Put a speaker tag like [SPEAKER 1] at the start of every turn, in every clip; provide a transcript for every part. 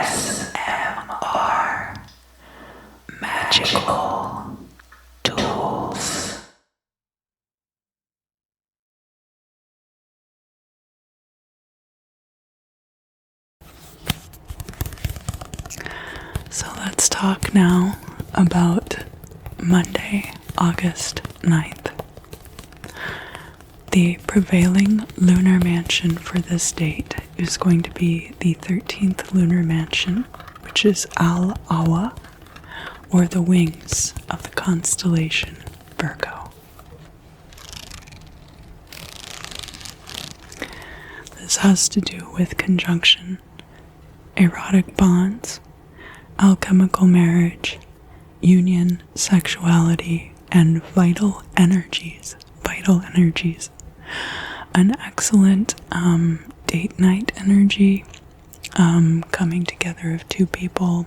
[SPEAKER 1] ASMR Magical Tools. So let's talk now about Monday, August 9th. The prevailing lunar mansion for this date is going to be the 13th lunar mansion, which is Al-Awa, or the wings of the constellation Virgo. This has to do with conjunction, erotic bonds, alchemical marriage, union, sexuality, and vital energies. An excellent date night energy, coming together of two people.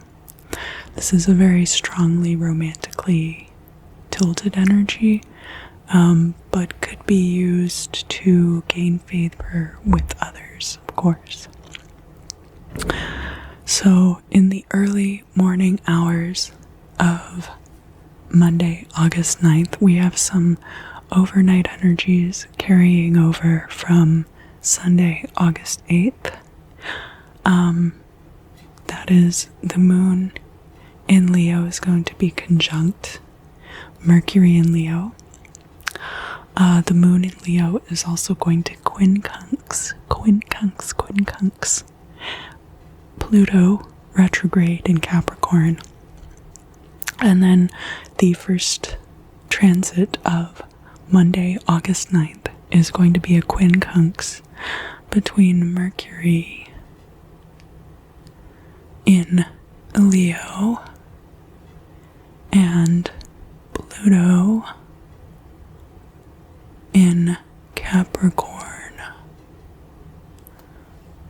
[SPEAKER 1] This is a very strongly romantically tilted energy, but could be used to gain favor with others, of course. So in the early morning hours of Monday, August 9th, we have some overnight energies carrying over from Sunday, August 8th. That is, the moon in Leo is going to be conjunct Mercury in Leo. The moon in Leo is also going to quincunx Pluto retrograde in Capricorn. And then the first transit of Monday, August 9th is going to be a quincunx between Mercury in Leo and Pluto in Capricorn.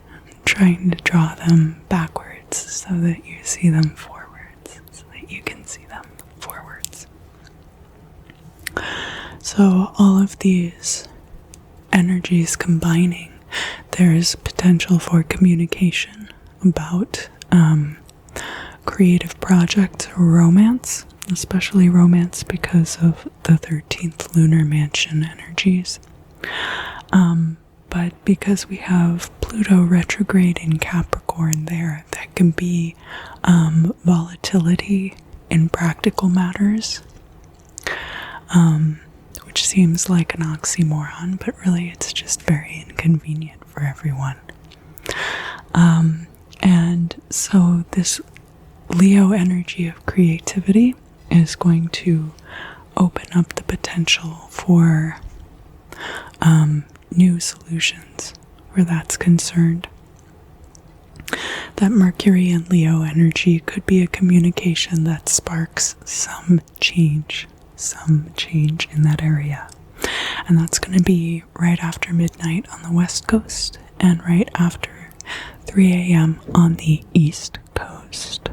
[SPEAKER 1] I'm trying to draw them backwards so that you see them forwards, so that you can see them forwards. So all of these energies combining, there is potential for communication about creative projects or romance, especially romance because of the 13th lunar mansion energies. But because we have Pluto retrograde in Capricorn there, that can be volatility in practical matters, which seems like an oxymoron, but really it's just very inconvenient for everyone. And so this Leo energy of creativity is going to open up the potential for new solutions where that's concerned. That Mercury and Leo energy could be a communication that sparks some change in that area. And that's going to be right after midnight on the West Coast and right after 3 a.m. on the East Coast.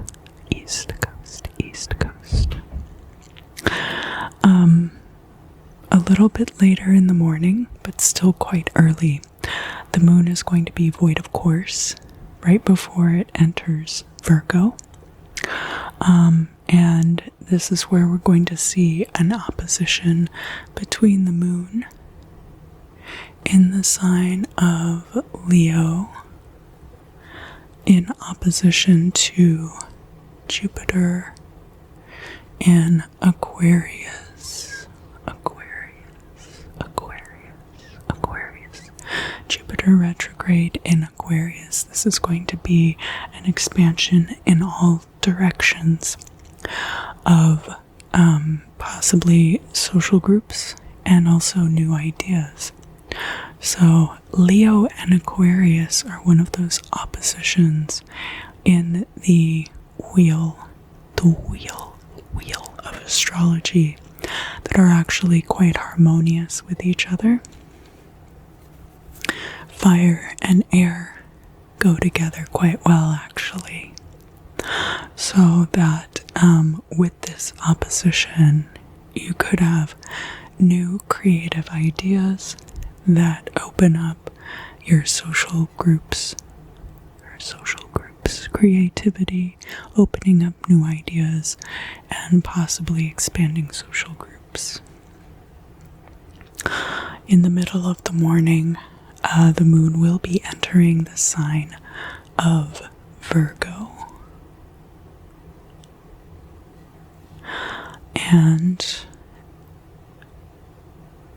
[SPEAKER 1] A little bit later in the morning, but still quite early, the moon is going to be void of course right before it enters Virgo. And this is where we're going to see an opposition between the moon in the sign of Leo in opposition to Jupiter in Aquarius. Jupiter retrograde in Aquarius. This is going to be an expansion in all directions of possibly social groups and also new ideas. So Leo and Aquarius are one of those oppositions in the wheel of astrology that are actually quite harmonious with each other. Fire and air go together quite well, actually. So that with this opposition, you could have new creative ideas that open up your social groups relationships, creativity, opening up new ideas, and possibly expanding social groups. In the middle of the morning, the moon will be entering the sign of Virgo. And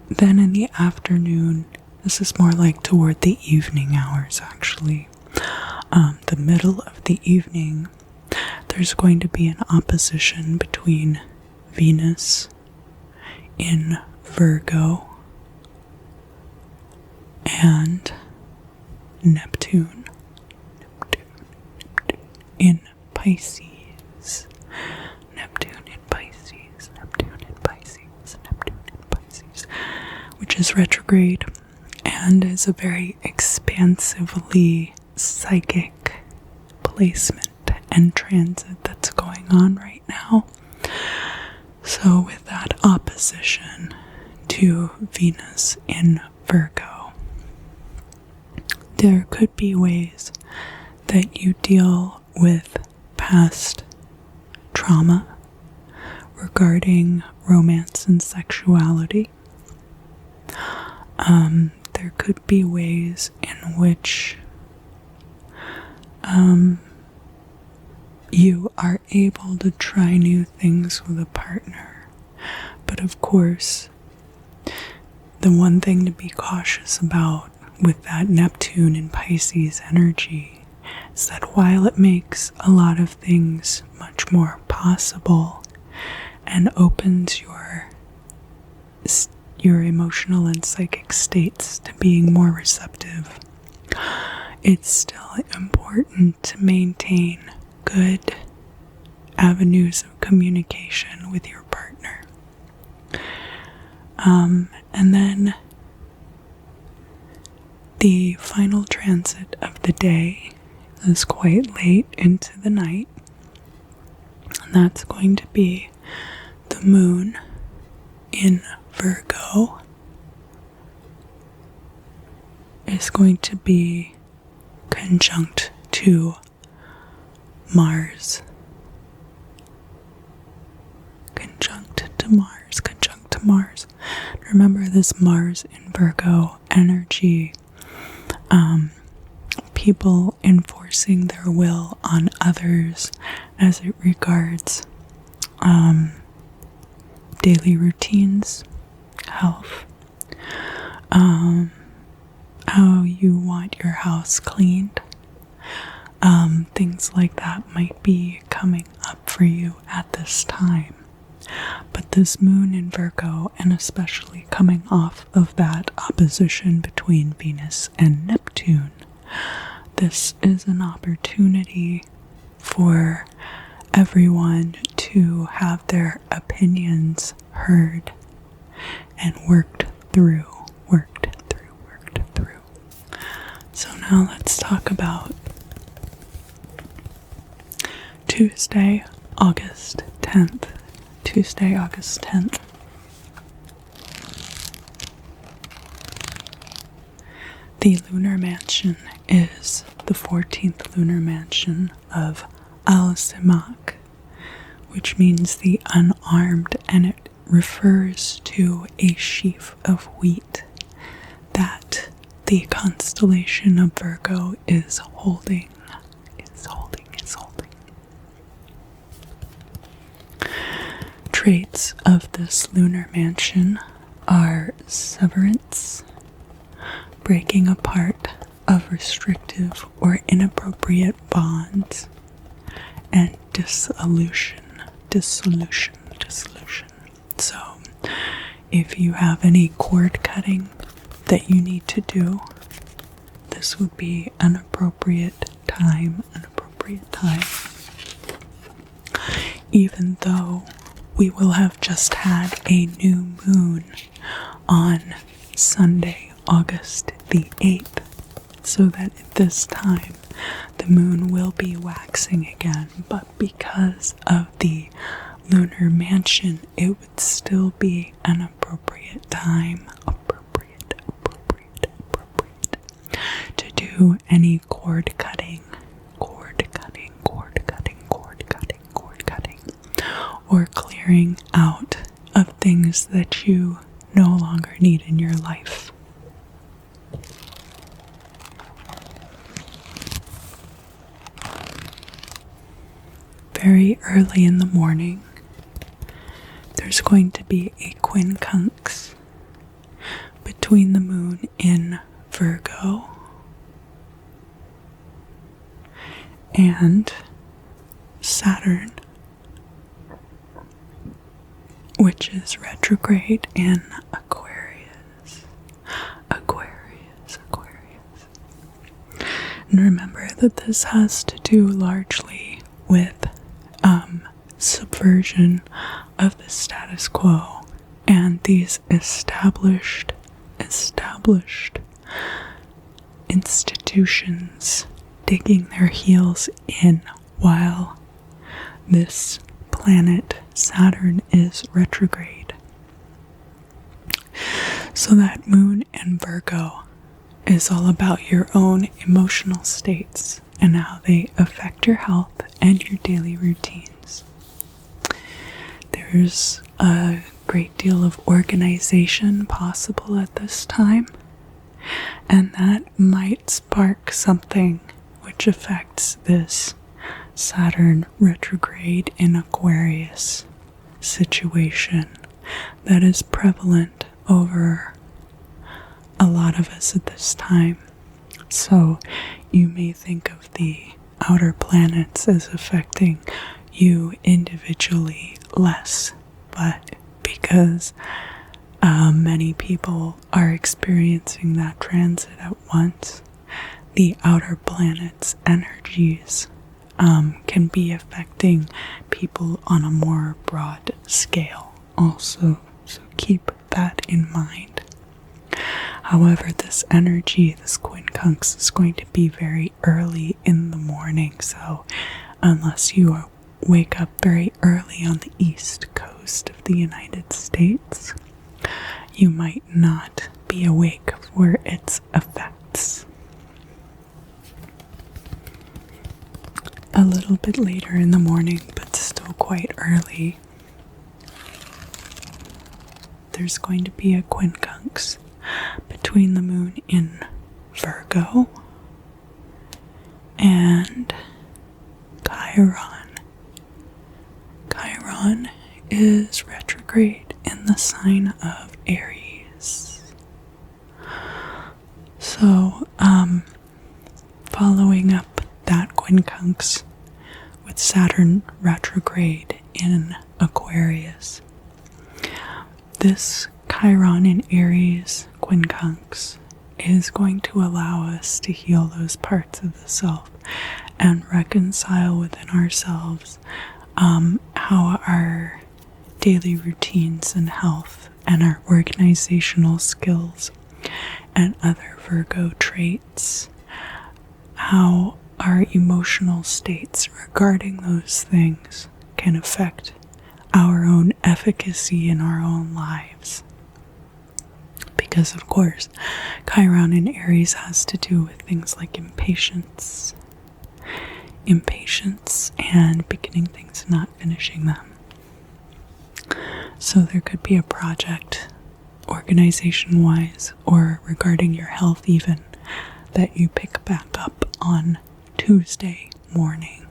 [SPEAKER 1] then in the afternoon, this is more like toward the evening hours actually, the middle of the evening, there's going to be an opposition between Venus in Virgo and Neptune in Pisces. Neptune in Pisces, Neptune in Pisces, Neptune in Pisces, which is retrograde and is a very expansively psychic placement and transit that's going on right now. So with that opposition to Venus in Virgo, there could be ways that you deal with past trauma regarding romance and sexuality. There could be ways in which you are able to try new things with a partner. But of course, the one thing to be cautious about with that Neptune and Pisces energy is that while it makes a lot of things much more possible and opens your emotional and psychic states to being more receptive, it's still important to maintain good avenues of communication with your partner. And then the final transit of the day is quite late into the night, and that's going to be the moon in Virgo is going to be conjunct to Mars. Conjunct to Mars. Remember this Mars in Virgo energy, people enforcing their will on others as it regards daily routines, health, how you want your house cleaned. Things like that might be coming up for you at this time. But this moon in Virgo, and especially coming off of that opposition between Venus and Neptune, this is an opportunity for everyone to have their opinions heard and worked through. So now let's talk about Tuesday, August 10th. The lunar mansion is the 14th lunar mansion of Al-Simak, which means the unarmed, and it refers to a sheaf of wheat that the constellation of Virgo is holding. Traits of this lunar mansion are severance, breaking apart of restrictive or inappropriate bonds, and dissolution. So, if you have any cord cutting that you need to do, this would be an appropriate time. Even though we will have just had a new moon on Sunday, August the 8th, so that at this time the moon will be waxing again, but because of the lunar mansion, it would still be an appropriate time, to do any cord cutting. for clearing out of things that you no longer need in your life. Very early in the morning, there's going to be a quincunx between the moon in Virgo and Saturn, which is retrograde in Aquarius. And remember that this has to do largely with subversion of the status quo and these established institutions digging their heels in while this planet Saturn is retrograde. So that moon in Virgo is all about your own emotional states and how they affect your health and your daily routines. There's a great deal of organization possible at this time, and that might spark something which affects this Saturn retrograde in Aquarius situation that is prevalent over a lot of us at this time. So you may think of the outer planets as affecting you individually less, but because many people are experiencing that transit at once, the outer planets' energies can be affecting people on a more broad scale also, so keep that in mind. However, this energy, this quincunx, is going to be very early in the morning, so unless you wake up very early on the east coast of the United States, you might not be awake for its effects. A little bit later in the morning, but still quite early, there's going to be a quincunx between the moon in Virgo and Chiron. Chiron is retrograde in the sign of Aries. So, following up that quincunx with Saturn retrograde in Aquarius, this Chiron in Aries quincunx is going to allow us to heal those parts of the self and reconcile within ourselves how our daily routines and health and our organizational skills and other Virgo traits, how our emotional states regarding those things can affect our own efficacy in our own lives. Because, of course, Chiron in Aries has to do with things like impatience and beginning things and not finishing them. So there could be a project, organization-wise, or regarding your health even, that you pick back up on Tuesday morning.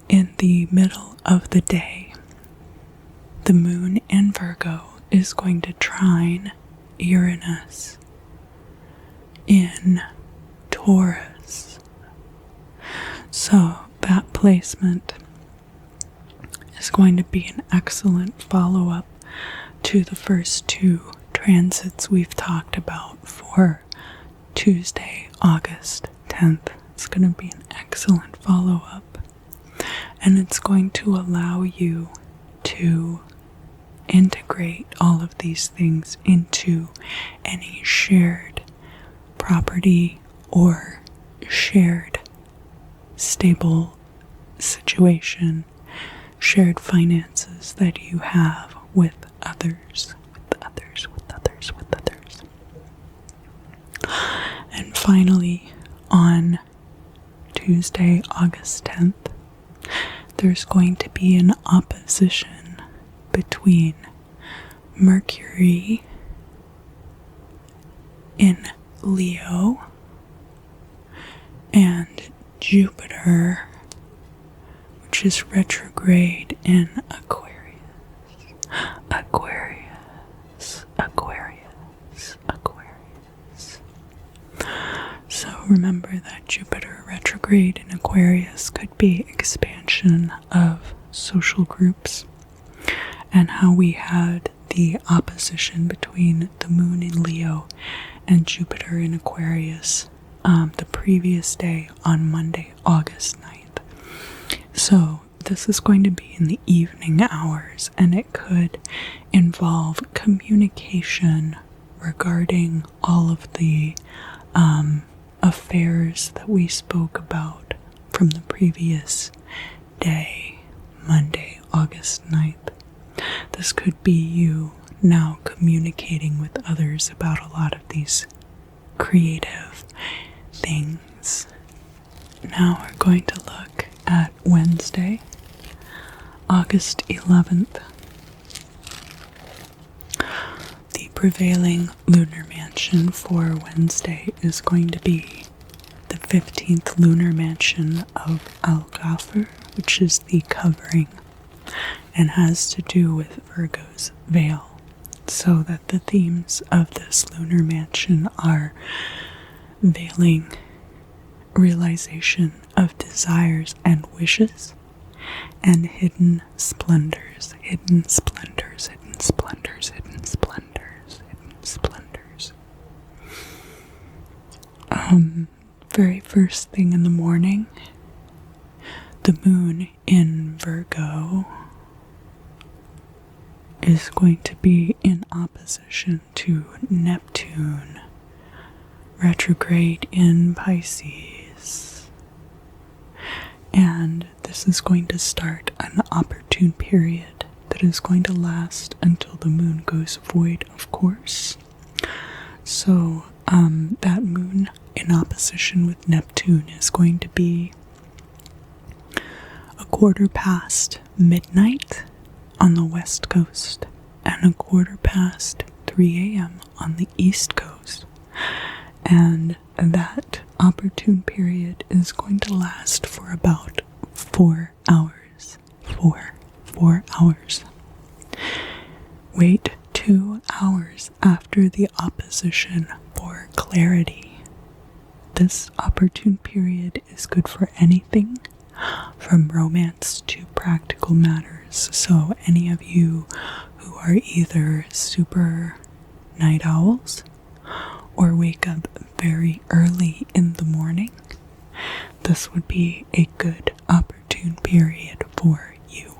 [SPEAKER 1] In the middle of the day, the moon in Virgo is going to trine Uranus in Taurus. So that placement is going to be an excellent follow-up to the first two transits we've talked about for Tuesday, August 10th. It's going to be an excellent follow-up, and it's going to allow you to integrate all of these things into any shared property or shared stable situation, shared finances that you have with others. And finally, on Tuesday, August 10th, there's going to be an opposition between Mercury in Leo and Jupiter, which is retrograde in Aquarius. Aquarius, Aquarius, Aquarius. So remember that Jupiter retrograde in Aquarius could be expansion of social groups, and how we had the opposition between the moon in Leo and Jupiter in Aquarius the previous day on Monday, August 9th. So this is going to be in the evening hours, and it could involve communication regarding all of the affairs that we spoke about from the previous day, Monday, August 9th. This could be you now communicating with others about a lot of these creative things. Now we're going to look at Wednesday, August 11th. The prevailing lunar mansion for Wednesday is going to be the 15th lunar mansion of Al-Ghafir, which is the covering, and has to do with Virgo's veil. So that the themes of this lunar mansion are veiling, realization of desires and wishes, and hidden splendors, hidden splendors, hidden splendors, hidden splendors, hidden splendors. Very first thing in the morning, the moon in Virgo is going to be in opposition to Neptune, retrograde in Pisces. And this is going to start an opportune period that is going to last until the moon goes void, of course. So, that moon in opposition with Neptune is going to be a quarter past midnight on the west coast and a quarter past 3 a.m. on the east coast. And that opportune period is going to last for about 4 hours. 4 hours. Wait 2 hours after the opposition for clarity. This opportune period is good for anything from romance to practical matters. So any of you who are either super night owls or wake up very early in the morning, this would be a good opportune period for you.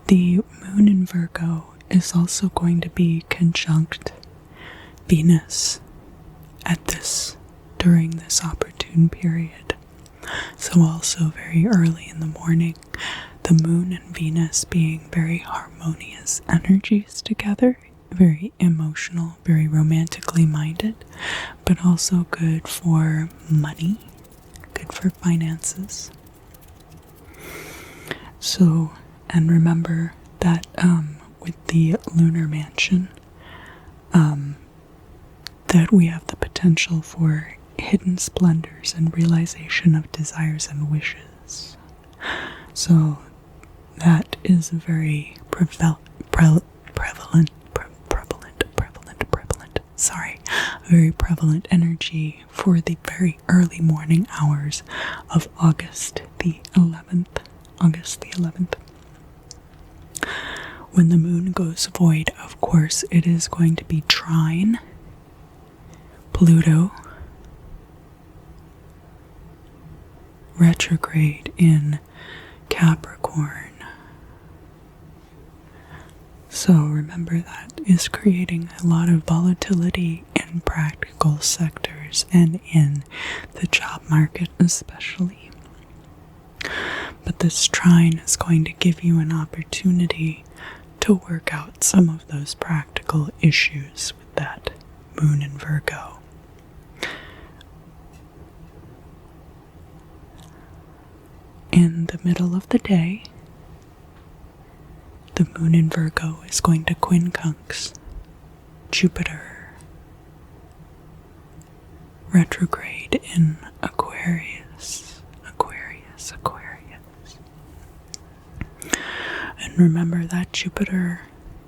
[SPEAKER 1] The moon in Virgo is also going to be conjunct Venus during this opportune period. So also very early in the morning, the moon and Venus being very harmonious energies together, very emotional, very romantically minded, but also good for money, good for finances. So, and remember that with the lunar mansion, that we have the potential for hidden splendors and realization of desires and wishes. So that is a very prevalent, very prevalent energy for the very early morning hours of August the 11th. When the moon goes void, of course, it is going to be trine Pluto, retrograde in Capricorn. So remember, that is creating a lot of volatility in practical sectors and in the job market especially. But this trine is going to give you an opportunity to work out some of those practical issues with that moon in Virgo. In the middle of the day, the moon in Virgo is going to quincunx Jupiter retrograde in Aquarius. And remember that Jupiter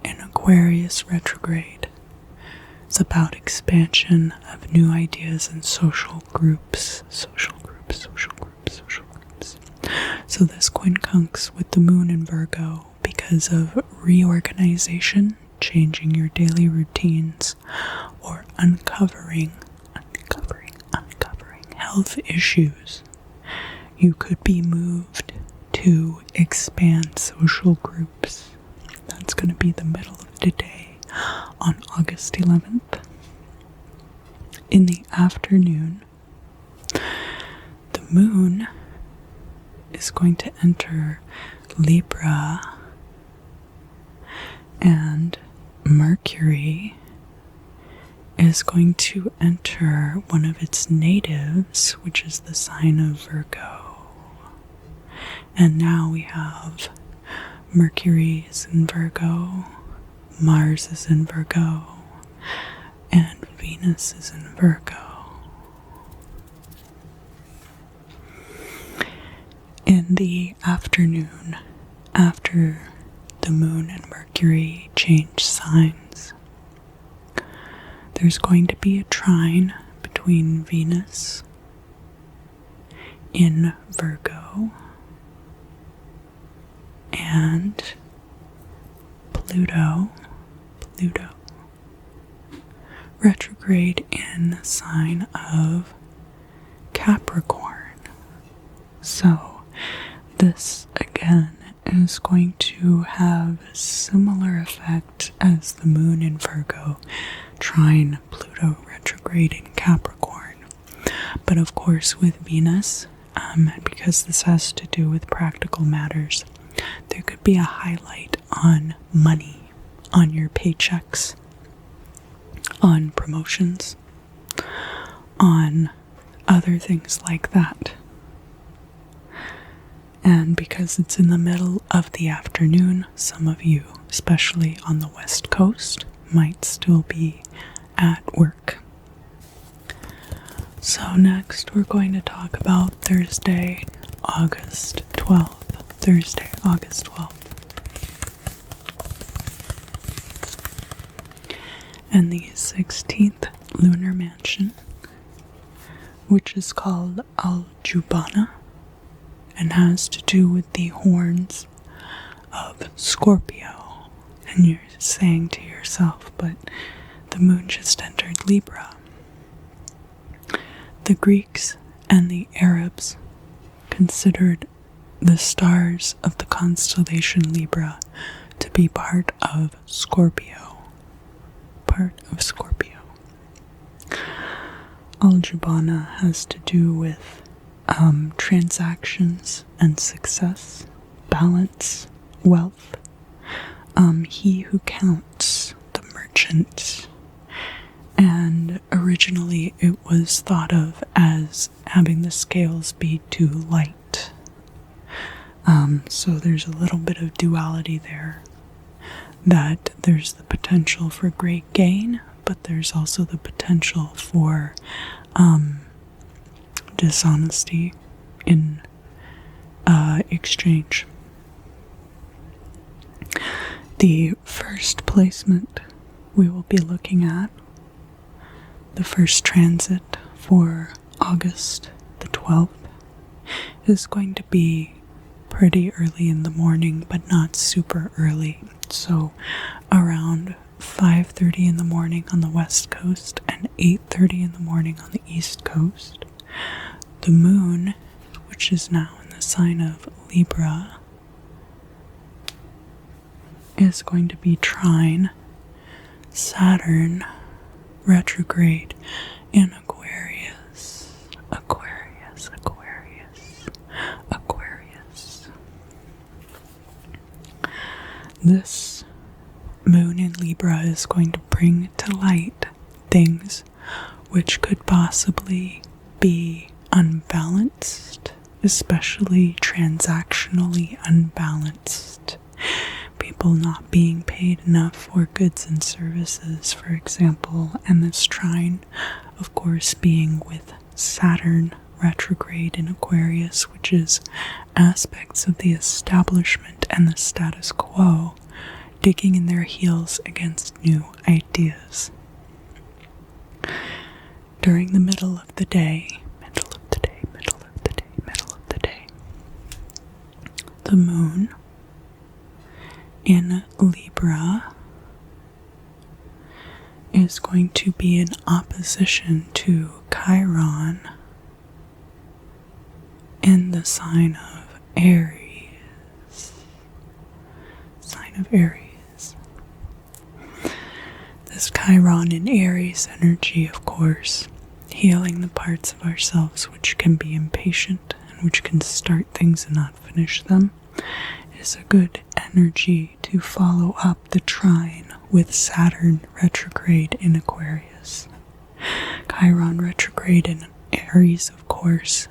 [SPEAKER 1] in Aquarius retrograde is about expansion of new ideas and social groups. So this quincunx with the moon in Virgo because of reorganization, changing your daily routines, or uncovering health issues. You could be moved to expand social groups. That's going to be the middle of the day on August 11th. In the afternoon, the moon is going to enter Libra, and Mercury is going to enter one of its natives, which is the sign of Virgo. And now we have Mercury is in Virgo, Mars is in Virgo, and Venus is in Virgo. In the afternoon, after the moon and Mercury change signs, there's going to be a trine between Venus in Virgo and Pluto retrograde in the sign of Capricorn. So this again is going to have a similar effect as the moon in Virgo trine Pluto retrograde in Capricorn. But of course with Venus, because this has to do with practical matters, there could be a highlight on money, on your paychecks, on promotions, on other things like that. And because it's in the middle of the afternoon, some of you, especially on the West Coast, might still be at work. So next we're going to talk about Thursday, August 12th. And the 16th lunar mansion, which is called Al-Jubana, and has to do with the horns of Scorpio. And you're saying to yourself, but the moon just entered Libra. The Greeks and the Arabs considered the stars of the constellation Libra to be part of Scorpio. Al-Jubana has to do with transactions and success, balance, wealth. He who counts, the merchant. And originally it was thought of as having the scales be too light. So there's a little bit of duality there, that there's the potential for great gain, but there's also the potential for dishonesty in exchange. The first placement we will be looking at, the first transit for August the 12th, is going to be pretty early in the morning, but not super early. So around 5:30 in the morning on the west coast and 8:30 in the morning on the east coast. The moon, which is now in the sign of Libra, is going to be trine Saturn retrograde in Aquarius. This moon in Libra is going to bring to light things which could possibly be unbalanced, especially transactionally unbalanced. People not being paid enough for goods and services, for example, and this trine, of course, being with Saturn retrograde in Aquarius, which is aspects of the establishment and the status quo, digging in their heels against new ideas. During the middle of the day, the moon in Libra is going to be in opposition to Chiron in the sign of Aries. This Chiron in Aries energy, of course, healing the parts of ourselves which can be impatient and which can start things and not finish them, is a good energy to follow up the trine with Saturn retrograde in Aquarius. Chiron retrograde in Aries, of course,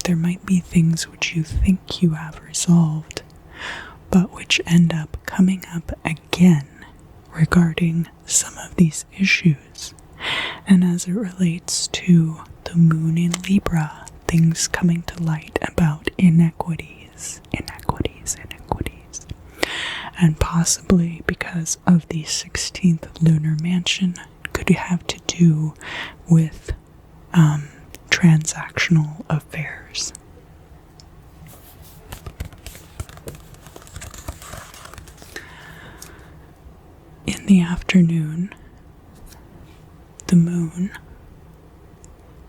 [SPEAKER 1] there might be things which you think you have resolved, but which end up coming up again regarding some of these issues. And as it relates to the moon in Libra, things coming to light about inequities. And possibly because of the 16th lunar mansion, could have to do with transactional affairs. In the afternoon, the moon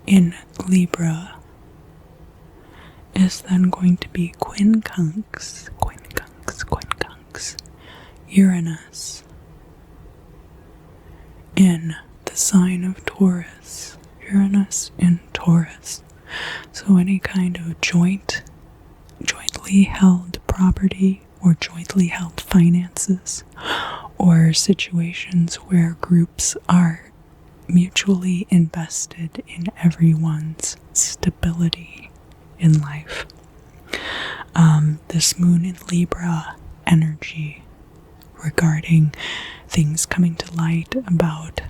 [SPEAKER 1] in Libra is then going to be quincunx Uranus in the sign of Taurus. Uranus in Taurus. So any kind of jointly held property or jointly held finances, or situations where groups are mutually invested in everyone's stability in life. This moon in Libra energy regarding things coming to light about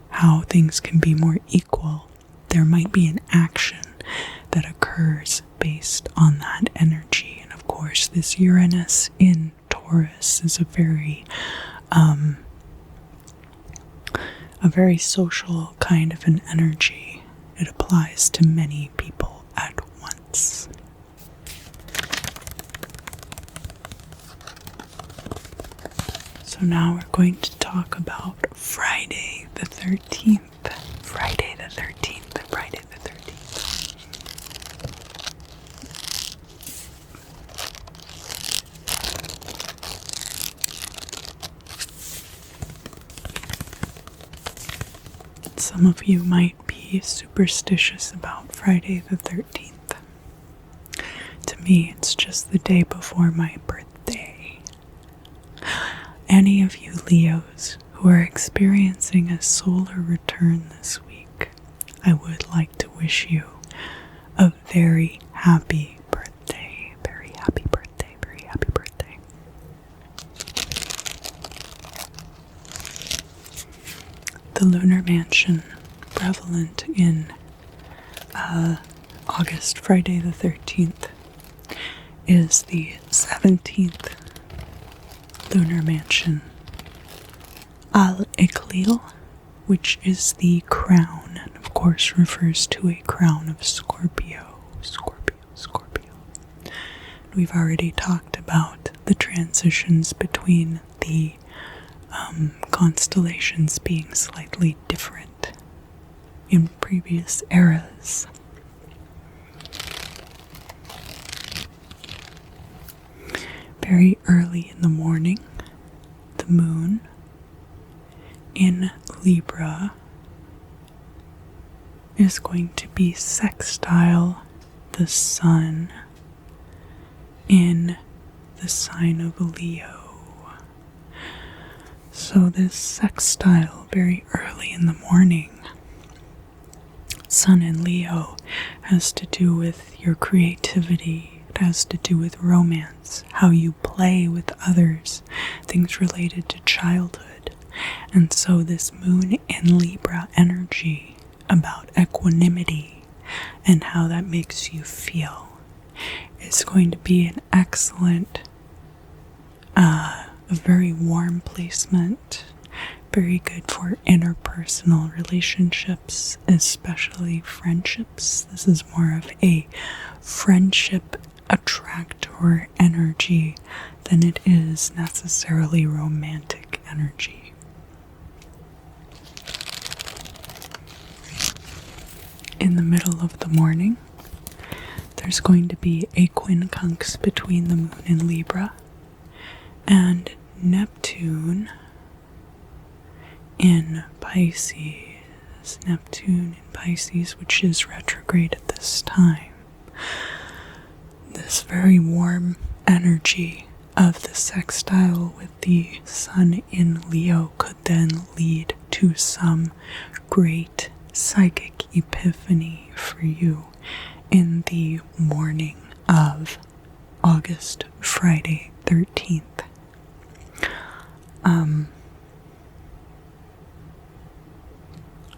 [SPEAKER 1] how things can be more equal. There might be an action that occurs based on that energy. And of course, this Uranus in Taurus is a very social kind of an energy. It applies to many people at once. So now we're going to talk about Friday the 13th. Some of you might be superstitious about Friday the 13th. To me, it's just the day before my birthday. Any of you Leos who are experiencing a solar return this week, I would like to wish you a very happy birthday. Very happy birthday. Very happy birthday. The lunar mansion prevalent in August, Friday the 13th, is the 17th lunar mansion, Al-Iklil, which is the crown, and of course refers to a crown of Scorpio. We've already talked about the transitions between the constellations being slightly different in previous eras. Very early in the morning, the moon in Libra is going to be sextile the sun in the sign of Leo. So this sextile very early in the morning, Sun in Leo, has to do with your creativity. It has to do with romance, how you play with others, things related to childhood. And so this moon in Libra energy about equanimity and how that makes you feel is going to be an excellent, a very warm placement, very good for interpersonal relationships, especially friendships. This is more of a friendship attractor energy than it is necessarily romantic energy. In the middle of the morning, there's going to be a quincunx between the moon in Libra and Neptune in Pisces. Neptune in Pisces, which is retrograde at this time. This very warm energy of the sextile with the Sun in Leo could then lead to some great psychic epiphany for you in the morning of Friday 13th.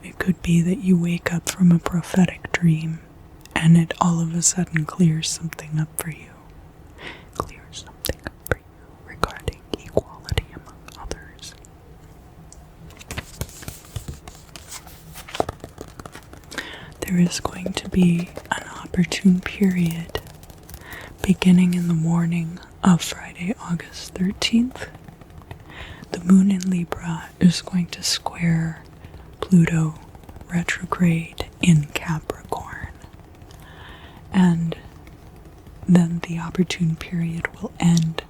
[SPEAKER 1] It could be that you wake up from a prophetic dream and it all of a sudden clears something up for you. Clears something up for you regarding equality among others. There is going to be an opportune period beginning in the morning of Friday, August 13th. The moon in Libra is going to square Pluto retrograde in Capricorn. And then the opportune period will end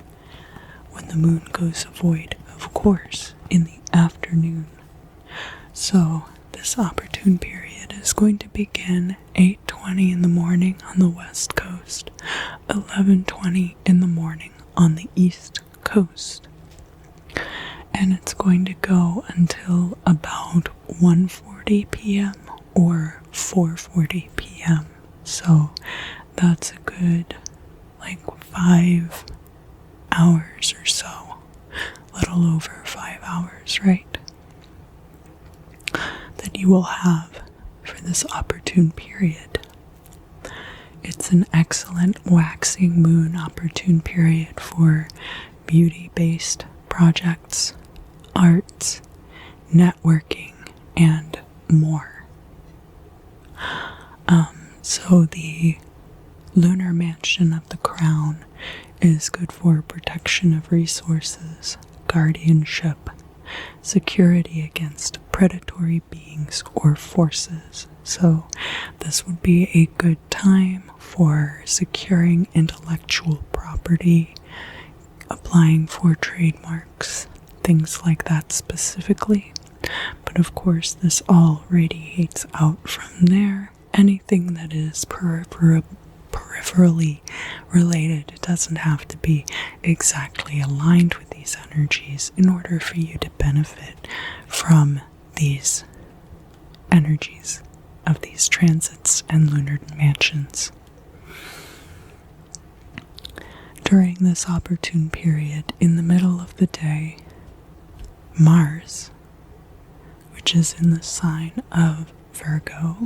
[SPEAKER 1] when the moon goes void, of course, in the afternoon. So this opportune period is going to begin 8:20 in the morning on the west coast, 11:20 in the morning on the east coast. And it's going to go until about 1:40 p.m. or 4:40 p.m. So that's a good 5 hours or so. A little over 5 hours, right? That you will have for this opportune period. It's an excellent waxing moon opportune period for beauty-based projects, arts, networking, and more. So the lunar mansion of the crown is good for protection of resources, guardianship, security against predatory beings or forces. So this would be a good time for securing intellectual property, applying for trademarks, things like that specifically. But of course, this all radiates out from there. Anything that is peripherally related, it doesn't have to be exactly aligned with these energies in order for you to benefit from these energies of these transits and lunar mansions. During this opportune period, in the middle of the day, Mars, which is in the sign of Virgo,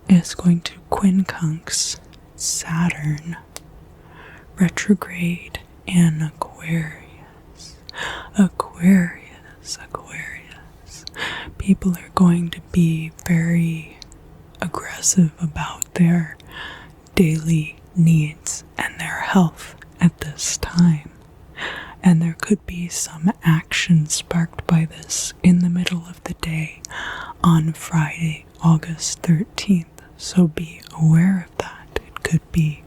[SPEAKER 1] is going to quincunx Saturn retrograde in Aquarius. Aquarius. People are going to be very aggressive about their daily needs and their health at this time. And there could be some action sparked by this in the middle of the day on Friday, August 13th. So be aware of that. It could be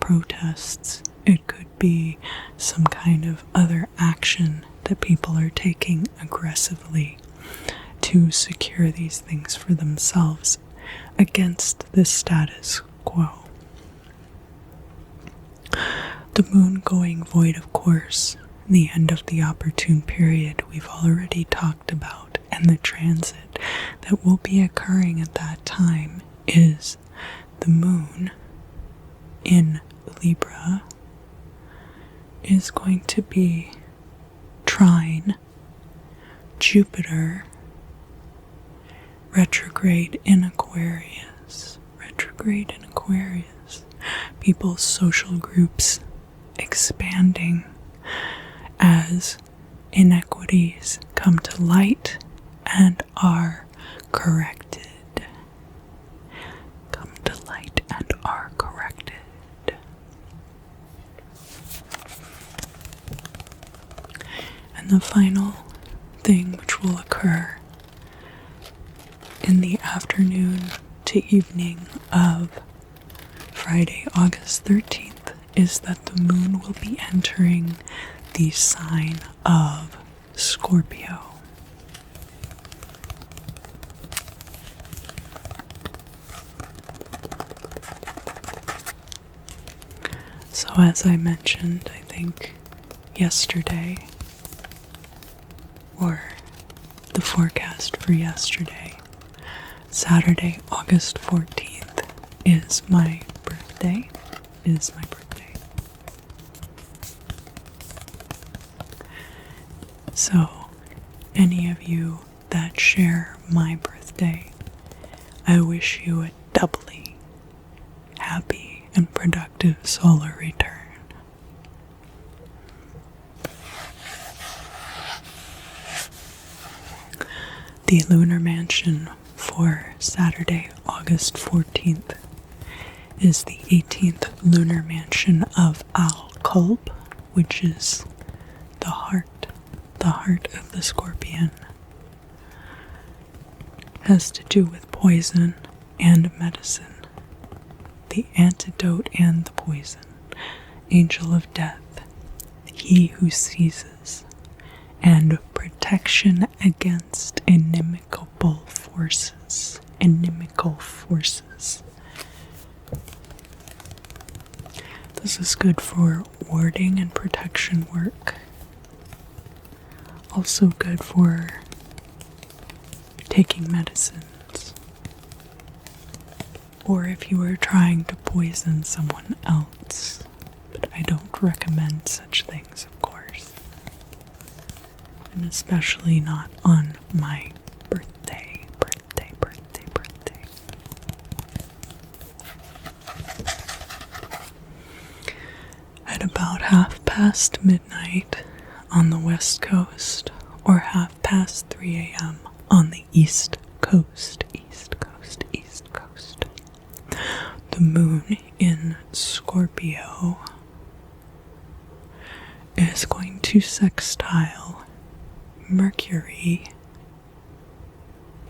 [SPEAKER 1] protests. It could be some kind of other action that people are taking aggressively to secure these things for themselves against the status quo. The moon going void, of course, the end of the opportune period we've already talked about, and the transit that will be occurring at that time is the moon in Libra is going to be trine Jupiter retrograde in Aquarius. Retrograde in Aquarius. People's social groups expanding as inequities come to light and are corrected. Come to light and are corrected. And the final thing which will occur in the afternoon to evening of Friday, August 13th, is that the moon will be entering the sign of Scorpio. So as I mentioned, I think yesterday, or the forecast for yesterday, Saturday, August 14th is my birthday. So, any of you that share my birthday, I wish you a doubly happy and productive solar return. The lunar mansion for Saturday, August 14th is the 18th lunar mansion of Al-Qalb, which is the heart of the scorpion. Has to do with poison and medicine, the antidote and the poison, angel of death, he who seizes, and protection against inimical forces. This is good for warding and protection work. Also good for taking medicines. Or if you are trying to poison someone else. But I don't recommend such things, of course. And especially not on my birthday. At about 3:30 midnight on the west coast, or 3:30 a.m. on the east coast, the moon in Scorpio is going to sextile Mercury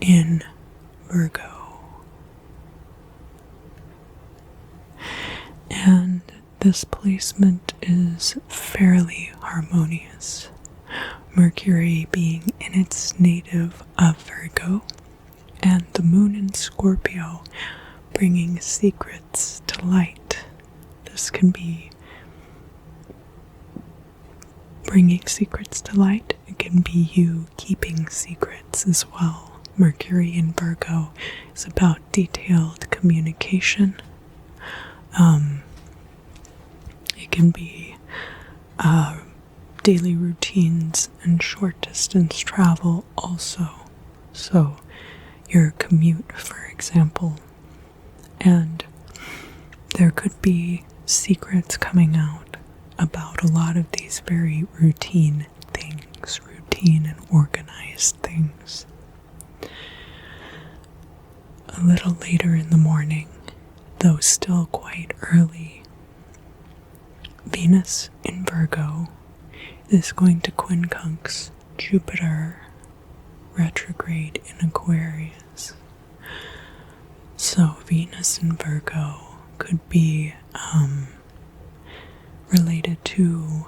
[SPEAKER 1] in Virgo. And this placement is fairly harmonious. Mercury being in its native of Virgo, and the moon in Scorpio bringing secrets to light. This can be bringing secrets to light. It can be you keeping secrets as well. Mercury in Virgo is about detailed communication. It can be daily routines and short distance travel also. So your commute, for example. And there could be secrets coming out about a lot of these very routine things, routine and organized things. A little later in the morning, though still quite early, Venus in Virgo is going to quincunx Jupiter retrograde in Aquarius. So Venus in Virgo could be related to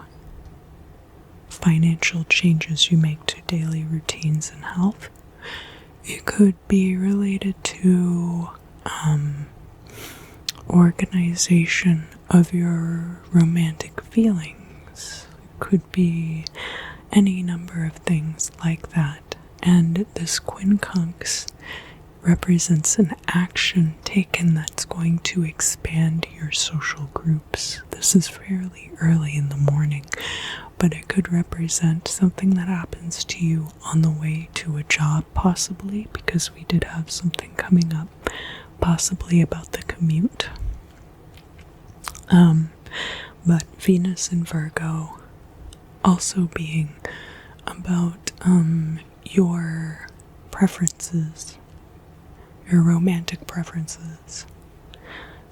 [SPEAKER 1] financial changes you make to daily routines and health. It could be related to organization of your romantic feelings. It could be any number of things like that. And this quincunx represents an action taken that's going to expand your social groups. This is fairly early in the morning, but it could represent something that happens to you on the way to a job, possibly, because we did have something coming up, possibly about the commute. But Venus in Virgo also being about your preferences, your romantic preferences.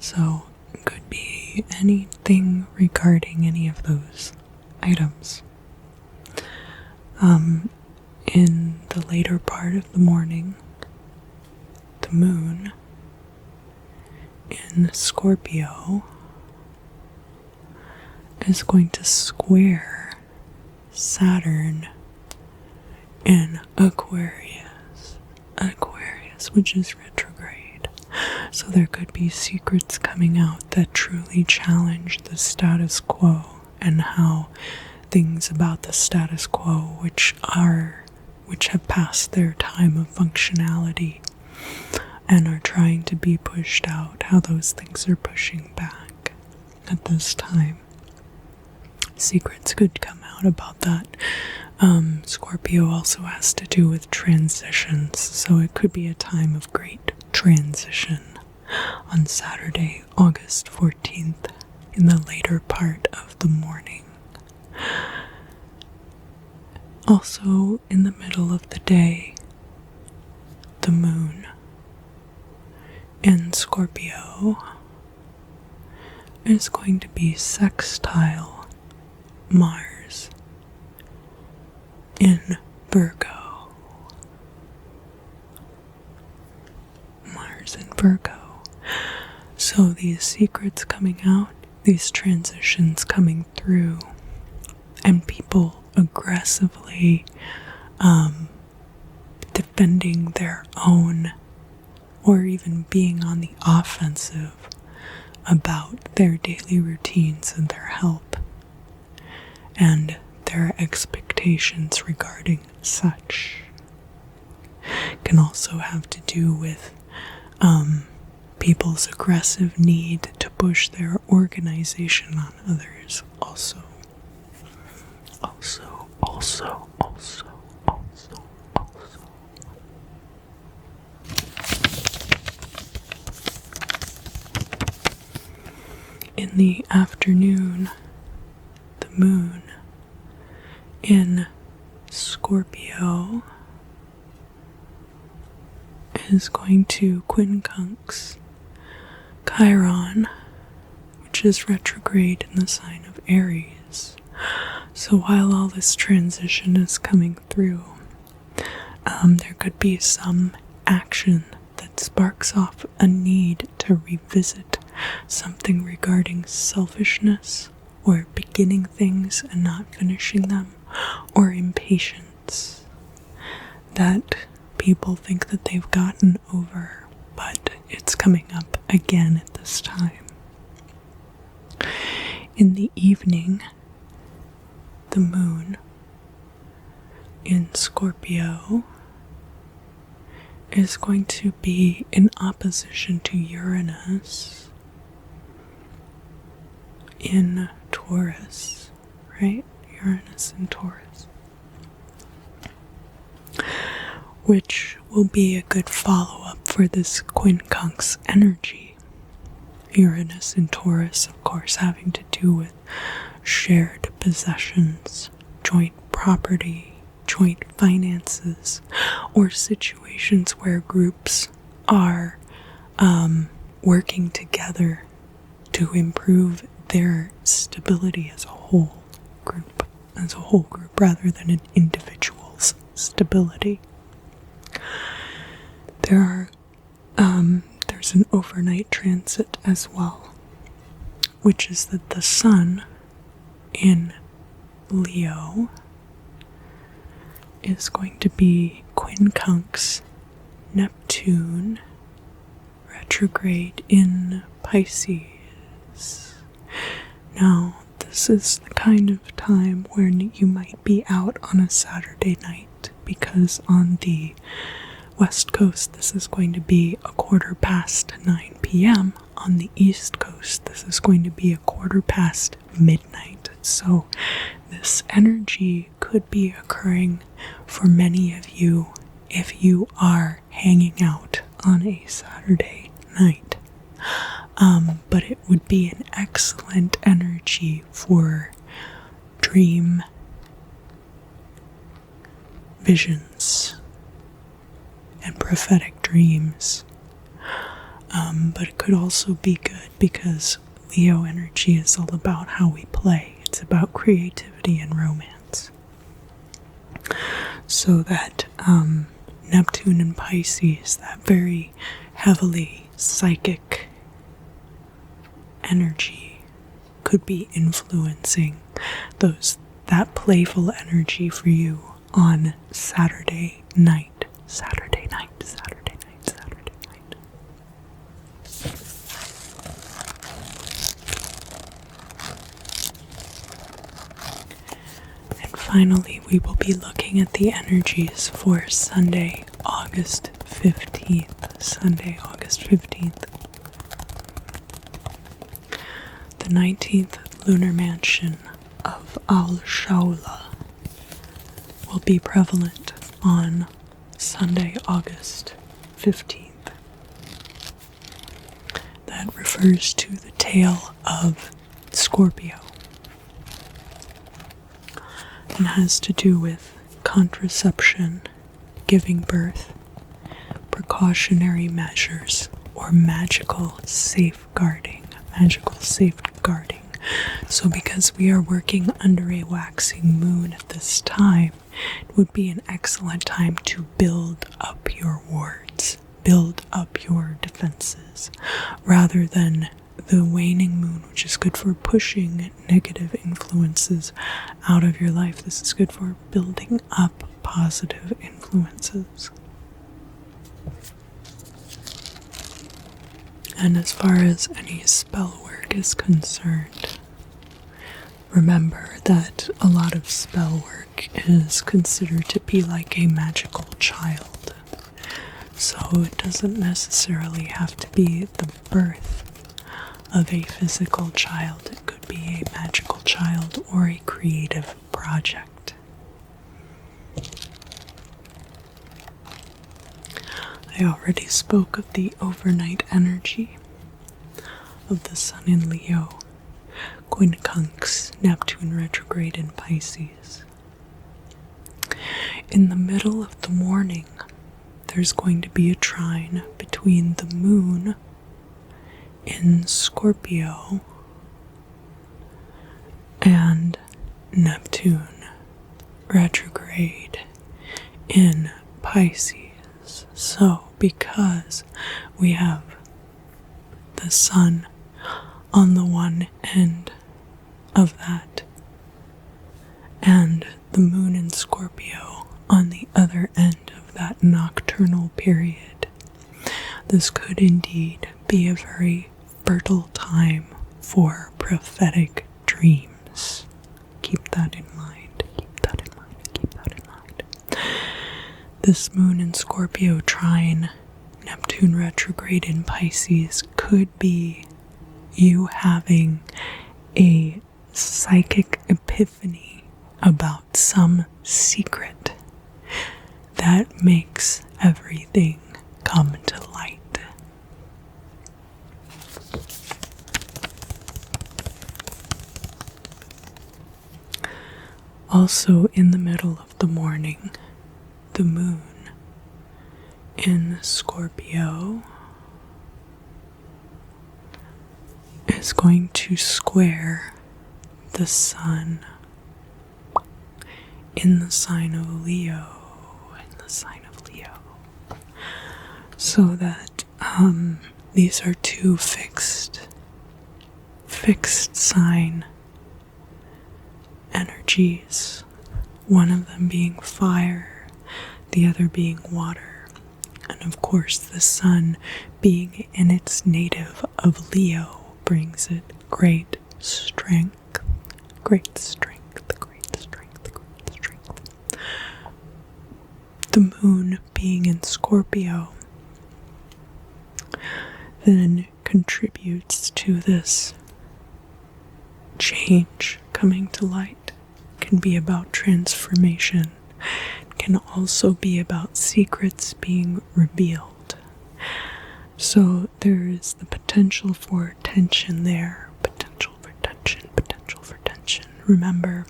[SPEAKER 1] So it could be anything regarding any of those items. In the later part of the morning, the moon in Scorpio is going to square Saturn in Aquarius, which is retrograde. So there could be secrets coming out that truly challenge the status quo, and how things about the status quo which have passed their time of functionality and are trying to be pushed out, how those things are pushing back at this time. Secrets could come out about that. Scorpio also has to do with transitions, so it could be a time of great transition on Saturday, August 14th, in the later part of the morning. Also, in the middle of the day, the moon in Scorpio is going to be sextile Mars in Virgo. Mars in Virgo. So these secrets coming out, these transitions coming through, and people aggressively defending their own, or even being on the offensive about their daily routines and their health and their expectations regarding such. Can also have to do with people's aggressive need to push their organization on others. Also. In the afternoon, the moon in Scorpio is going to quincunx Chiron, which is retrograde in the sign of Aries. So while all this transition is coming through, there could be some action that sparks off a need to revisit something regarding selfishness, or beginning things and not finishing them, or impatience that people think that they've gotten over, but it's coming up again at this time. In the evening, the moon in Scorpio is going to be in opposition to Uranus in Taurus, right? Uranus in Taurus. Which will be a good follow-up for this quincunx energy. Uranus in Taurus, of course, having to do with shared possessions, joint property, joint finances, or situations where groups are working together to improve their stability as a whole group rather than an individual's stability. There's an overnight transit as well, which is that the sun in Leo is going to be quincunx Neptune retrograde in Pisces. Now, this is the kind of time when you might be out on a Saturday night, because on the West Coast this is going to be 9:15 p.m. On the East Coast this is going to be 9:15 midnight. So this energy could be occurring for many of you if you are hanging out on a Saturday night. But it would be an excellent energy for dream visions and prophetic dreams. But it could also be good because Leo energy is all about how we play. It's about creativity and romance. So that Neptune in Pisces, that very heavily psychic energy, could be influencing that playful energy for you on Saturday night. And finally, we will be looking at the energies for Sunday, August 15th. The 19th lunar mansion of Al-Shaula will be prevalent on Sunday, August 15th. That refers to the tail of Scorpio and has to do with contraception, giving birth, precautionary measures, or magical safeguarding. So because we are working under a waxing moon at this time, it would be an excellent time to build up your wards, build up your defenses, rather than the waning moon, which is good for pushing negative influences out of your life. This is good for building up positive influences. And as far as any spell work is concerned, remember that a lot of spell work is considered to be like a magical child. So it doesn't necessarily have to be the birth of a physical child. It could be a magical child or a creative project. I already spoke of the overnight energy of the Sun in Leo, quincunx Neptune retrograde in Pisces. In the middle of the morning, there's going to be a trine between the moon in Scorpio and Neptune retrograde in Pisces. So, because we have the Sun on the one end of that and the moon in Scorpio on the other end of that nocturnal period, this could indeed be a very fertile time for prophetic dreams. Keep that in mind. This moon in Scorpio trine Neptune retrograde in Pisces could be you having a psychic epiphany about some secret that makes everything come to light. Also, in the middle of the morning, the moon in Scorpio is going to square the Sun in the sign of Leo, so that these are two fixed sign energies, one of them being fire, the other being water. And of course, the sun being in its native of Leo brings it great strength, great strength, great strength, great strength. The moon being in Scorpio then contributes to this change coming to light. It can be about transformation. It can also be about secrets being revealed. So there is the potential for tension there. Potential for tension, potential for tension. Remember,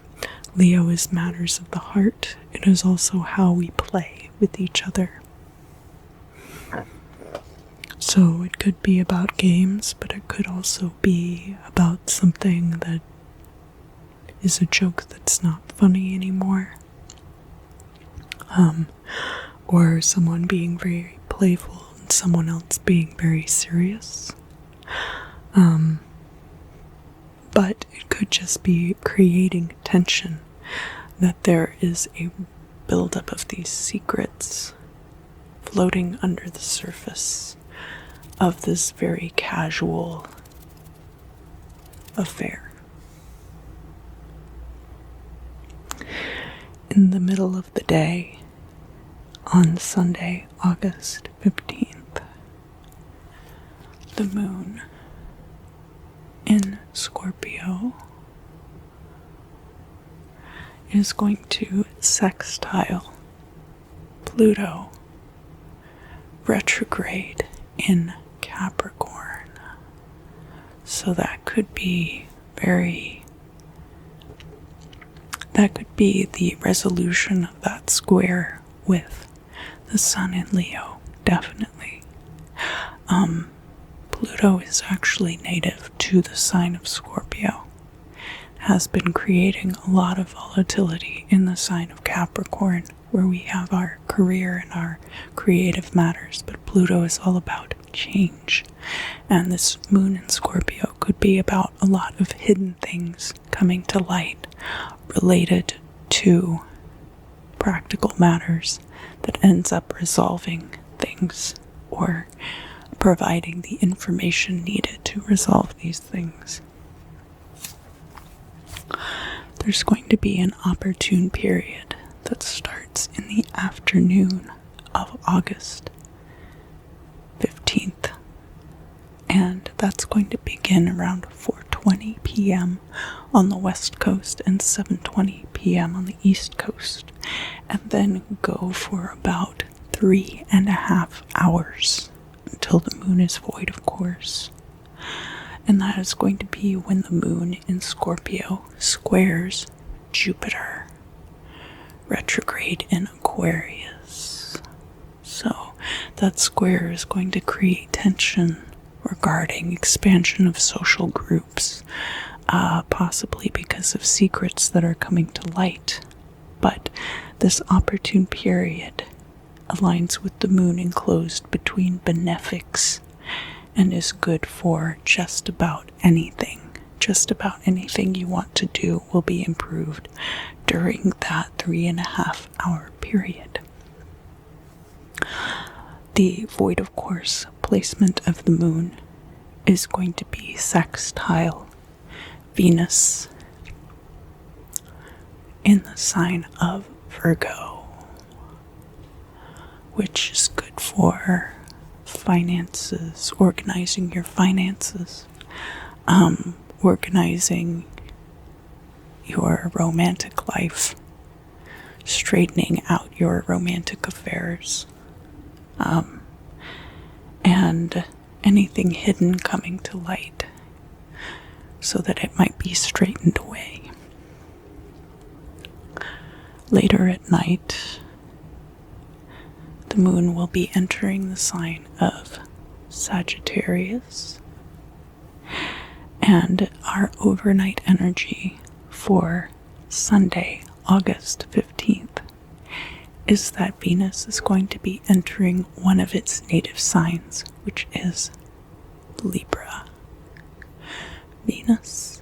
[SPEAKER 1] Leo is matters of the heart. It is also how we play with each other. So it could be about games, but it could also be about something that is a joke that's not funny anymore. Or someone being very playful and someone else being very serious. But it could just be creating tension, that there is a buildup of these secrets floating under the surface of this very casual affair. In the middle of the day, on Sunday, August 15th, the moon in Scorpio is going to sextile Pluto retrograde in Capricorn. So that could be the resolution of that square with the sun in Leo, definitely. Pluto is actually native to the sign of Scorpio. It has been creating a lot of volatility in the sign of Capricorn, where we have our career and our creative matters, but Pluto is all about change. And this moon in Scorpio could be about a lot of hidden things coming to light related to practical matters that ends up resolving things or providing the information needed to resolve these things. There's going to be an opportune period that starts in the afternoon of August 15th, and that's going to begin around 4:20 p.m. on the west coast and 7:20 p.m. on the east coast, and then go for about 3.5 hours until the moon is void, of course. And that is going to be when the moon in Scorpio squares Jupiter retrograde in Aquarius. So that square is going to create tension regarding expansion of social groups, possibly because of secrets that are coming to light. But this opportune period aligns with the moon enclosed between benefics and is good for just about anything. Just about anything you want to do will be improved during that 3.5 hour period. The void, of course, placement of the moon is going to be sextile Venus in the sign of Virgo, which is good for finances, organizing your finances, organizing your romantic life, straightening out your romantic affairs, and anything hidden coming to light so that it might be straightened away. Later at night, the moon will be entering the sign of Sagittarius, and our overnight energy for Sunday, August 15th, is that Venus is going to be entering one of its native signs, which is Libra. Venus